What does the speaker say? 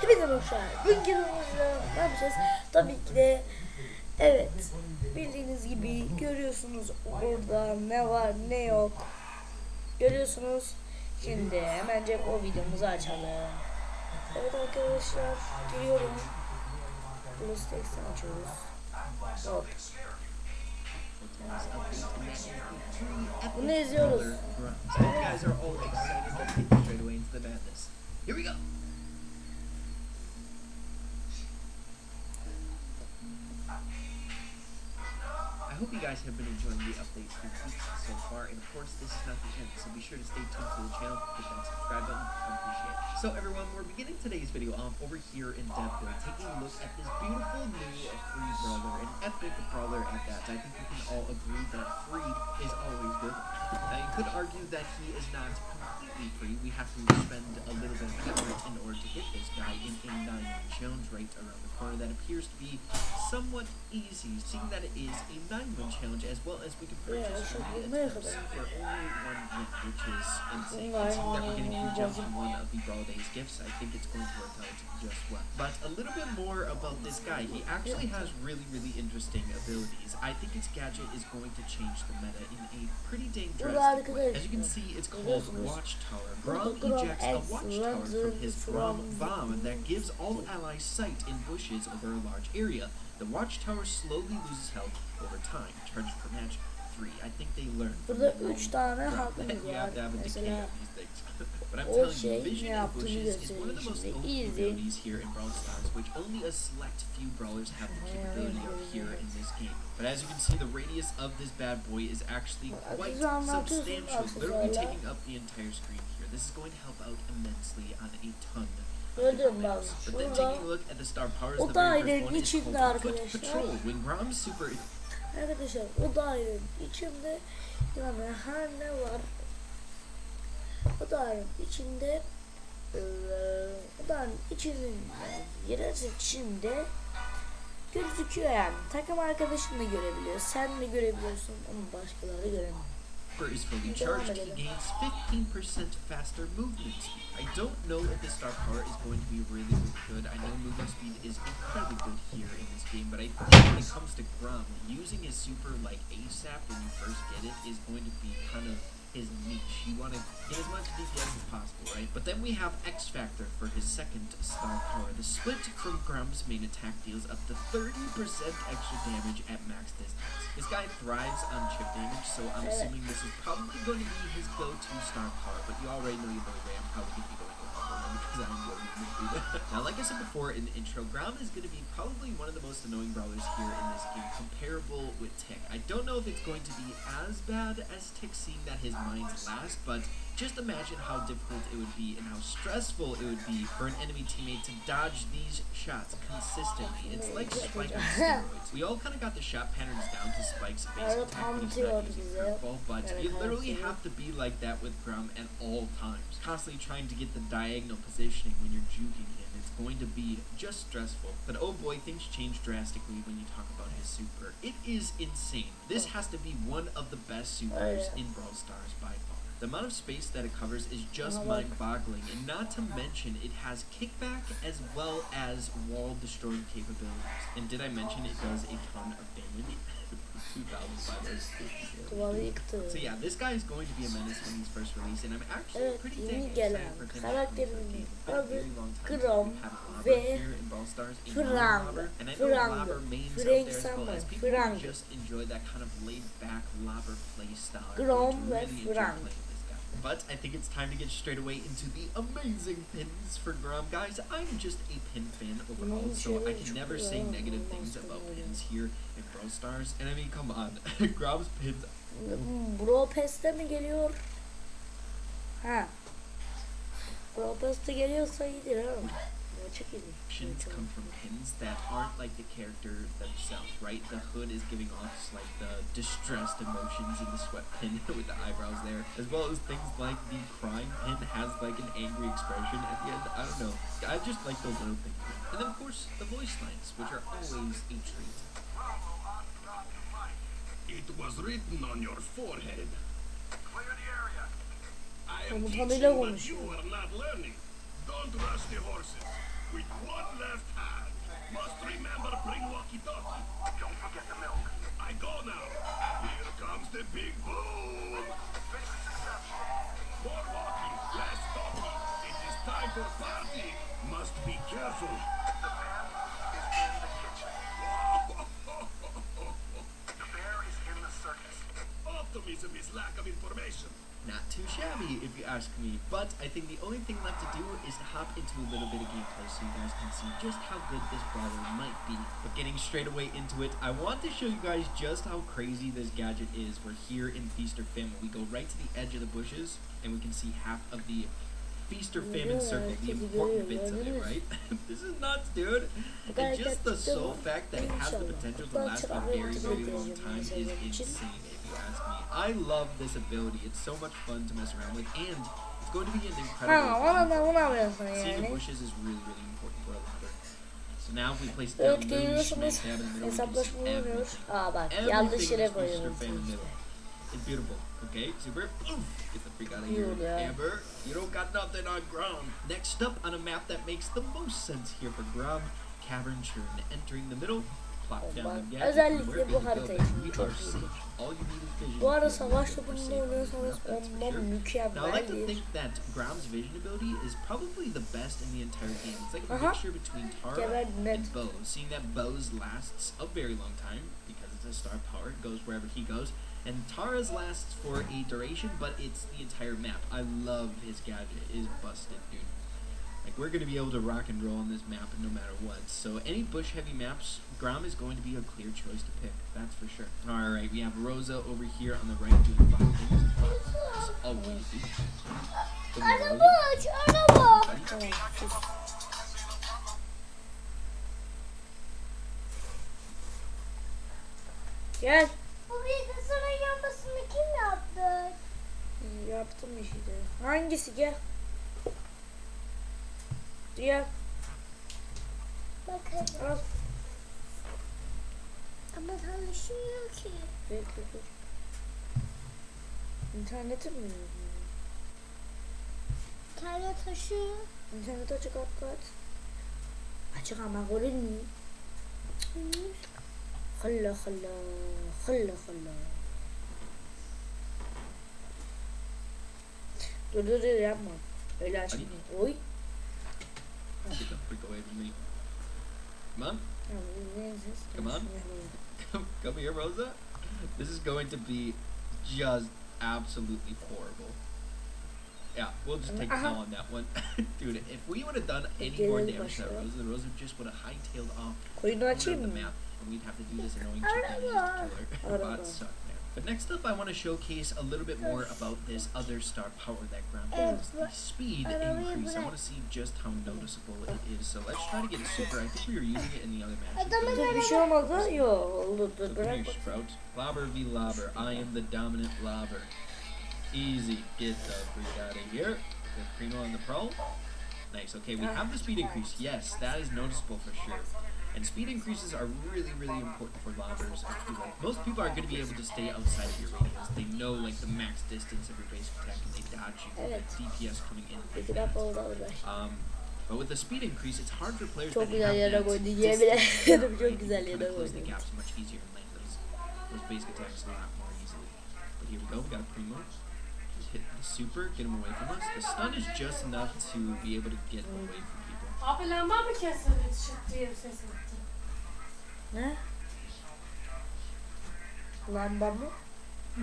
Hepinize hoşlar. Bugün videomuzda ne yapacağız? Tabii ki de evet, bildiğiniz gibi görüyorsunuz orada ne var ne yok. Görüyorsunuz. Şimdi hemencek o videomuzu açalım. Evet arkadaşlar, giriyorum. brawlstars'ı açıyoruz. Hop. Bunu izliyoruz. Here we go. I hope you guys have been enjoying the updates through weeks so far, and of course this is not the end, so be sure to stay tuned to the channel, hit that subscribe button, I appreciate it. So everyone, we're beginning today's video off over here in Deadpool, taking a look at this beautiful new free brawler, an epic brawler at that. I think we can all agree that free is always good. Now you could argue that he is not completely free. We have to spend a little bit of effort in order to get this guy in a 9-man challenge right around the corner that appears to be somewhat easy, seeing that it is a 9-man challenge, as well as we can purchase for only 1 minute, which is insane. Seeing that we're getting huge gems from one of the Brawl Days gifts, I think it's going to work out just well. But a little bit more about this guy. He actually has really interesting abilities. I think his gadget is going to change the meta in a pretty dang drastic way. As you can see, it's called Watchtower. Grom ejects a watchtower from his Grom bomb that gives all allies sight in bushes over a large area. The watchtower slowly loses health over time. Charge per match 3. I think they learned. Burada 3 tane hakkımız var. Mesela but I'm o telling şey you, ne vision in yaptığını bushes is one of the most gösteriyor. OP Şimdi abilities here in brawlstars, which only a select few brawlers have the capability of here in this game. But as you can see, the radius of this bad boy is actually quite substantial, literally taking up the entire screen here. This is going to help out immensely on a ton. But then taking a look at the star powers, the very first one is called Foot Patrol. When Grom's super... Arkadaşlar o dairenin içinde yani her ne var o dairenin içinde o dairenin içinin girerse içinde gözüküyor yani. Takım arkadaşın da görebiliyor. Sen de görebiliyorsun ama başkaları göremiyor. Is fully charged, he gains 15% faster movement speed. I don't know if the star power is going to be really good. I know movement speed is incredibly good here in this game, but I think when it comes to Grom, using his super like ASAP when you first get it is going to be kind of his niche. You want to get as much DPS as possible, right? But then we have X Factor for his second star power. The split from Grom's main attack deals up to 30% extra damage at max distance. This guy thrives on chip damage, so I'm assuming this is probably going to be his go-to star power, but you already know your boy Ray, I'm probably going to be going with him because I'm going to Now, like I said before in the intro, Grom is going to be probably one of the most annoying brawlers here in this game, comparable with Tick. I don't know if it's going to be as bad as Tick, seeing that his mines last, but just imagine how difficult it would be and how stressful it would be for an enemy teammate to dodge these shots consistently. It's like Spike on steroids. We all kind of got the shot patterns down to Spike's basic attack when he's not using curveball, but you literally have to be like that with Grom at all times. Constantly trying to get the diagonal positioning when you're juking him. It's going to be just stressful. But oh boy, things change drastically when you talk about his super. It is insane. This has to be one of the best supers in Brawl Stars by far. The amount of space that it covers is just mind-boggling, and not to mention it has kickback as well as wall-destroying capabilities. And did I mention it does a ton of damage? 2,550. So yeah, this guy is going to be a menace when he's first released, and I'm actually pretty dang excited for him to come out in the game. It's been a very long time since we've had a lobber here in Brawl Stars, and I know lobber mains out there as well as people who just enjoy that kind of laid-back lobber play style. Really enjoy playing this guy. But I think it's time to get straight away into the amazing pins for Grom. Guys, I'm just a pin fan overall, so I can never say negative things about pins here in Brawl Stars. And I mean, come on, Grom's pins. Brawl Pass'te mi geliyor? Ha. Brawl Pass'te geliyorsa iyidir ha. Actions come from pins that aren't like the character themselves, right? The hood is giving off like the distressed emotions in the sweat pin with the eyebrows there, as well as things like the crying pin has like an angry expression at the end. I don't know. I just like those little things. And then of course the voice lines, which are always a treat. It was written on your forehead. Clear the area. I am Komutanıyla teaching, but konuşuyor. you are not learning. Don't rush the horse. horses with one left hand. Must remember bring walkie-talkie. Don't forget the milk. I go now. Here comes the big boom. More walking, less talking. It is time for party. Must be careful. The pan is in the kitchen. The bear is in the circus. Optimism is lack of information. Not too shabby, if you ask me, but I think the only thing left to do is to hop into a little bit of gameplay so you guys can see just how good this brawler might be. But getting straight away into it, I want to show you guys just how crazy this gadget is. We're here in Feast or Famine. We go right to the edge of the bushes, and we can see half of the Feast or Famine circle, the important bits of it, right? This is nuts, dude. And just the sole fact that it has the potential to last a very, very long time is insane, if you ask me. I love this ability. It's so much fun to mess around with, and it's going to be an incredible seeing the bushes is really, really important for a ladder. So now if we place it down loose, smack dab in the middle, we can see everything. Everything is Feast or Famine middle. It's beautiful. Okay, super. Oof, get the freak out of here, Amber. You don't got nothing on Grom. Next up on a map that makes the most sense here for Grom, Cavern Churn. Entering the middle, plop down the gadget. Özellikle bu haritayı çok All you need is vision. Bu arada savaş topunda oynuyorsanız ondan Now I mükemmel like to bir. think that Grom's vision ability is probably the best in the entire game. It's like a mixture between Tara and Bo. Seeing that Bo's lasts a very long time because it's a star power, it goes wherever he goes. And Tara's lasts for a duration, but it's the entire map. I love his gadget. It is busted, dude. Like, we're going to be able to rock and roll on this map no matter what. So any bush-heavy maps, Grom is going to be a clear choice to pick. That's for sure. Alright, we have Rosa over here on the right doing 5 things. As always, dude. Gel. Bu bilgisayarın yanmasını kim yaptı? Yaptım işte. Hangisi gel? Gel. Bakın. Al. Ama çalışmıyor ki. Bekle dur. İnternetim mi? Kendi taşıyor. İnternet açık hakikat. Açık ama görür mü? Halla halla. Halla halla. Dur yapma. Öyle açma. Oy. Get the freak away from me. Come on. Come on. Come here, Rosa. This is going to be just absolutely horrible. Yeah, we'll just take the call on that one. Dude, if we would have done any more damage to that Rosa just would have hightailed off Koyunu açayım the mı? map, and we'd have to do this annoying chip damage to kill her. Bots suck, man. But next up, I want to showcase a little bit more about this other star power that Grom has, the speed increase. I want to see just how noticeable it is. So let's try to get a super. I think we were using it in the other matches. Dur bir şey olmadı. Yok oldu. So Dur come here, bırak. Sprout. Lobber v Lobber. I am the dominant Lobber. Easy. Get the freak out of here. The Primo on the prowl. Nice. Okay, we have the speed increase. Yes, that is noticeable for sure. And speed increases are really, really important for lobbers. Like, most people are going to be able to stay outside of your radius. They know like the max distance of your basic attack, and they dodge you. Evet. DPS coming in. Bir dakika oldu orada. But with the speed increase, it's hard for players Çok that güzel have yere that koydu. distance Yemin ederim right? çok güzel You yere kinda close the koydu. gaps much easier and land those basic attacks a lot more easily. But here we go. We got a Primo. Just hit the super, get him away from us. The stun is just enough to be able to get away from people. Abi lamba mı kesildi çıt diye ses etti? Ne? Lamba mı? Hı.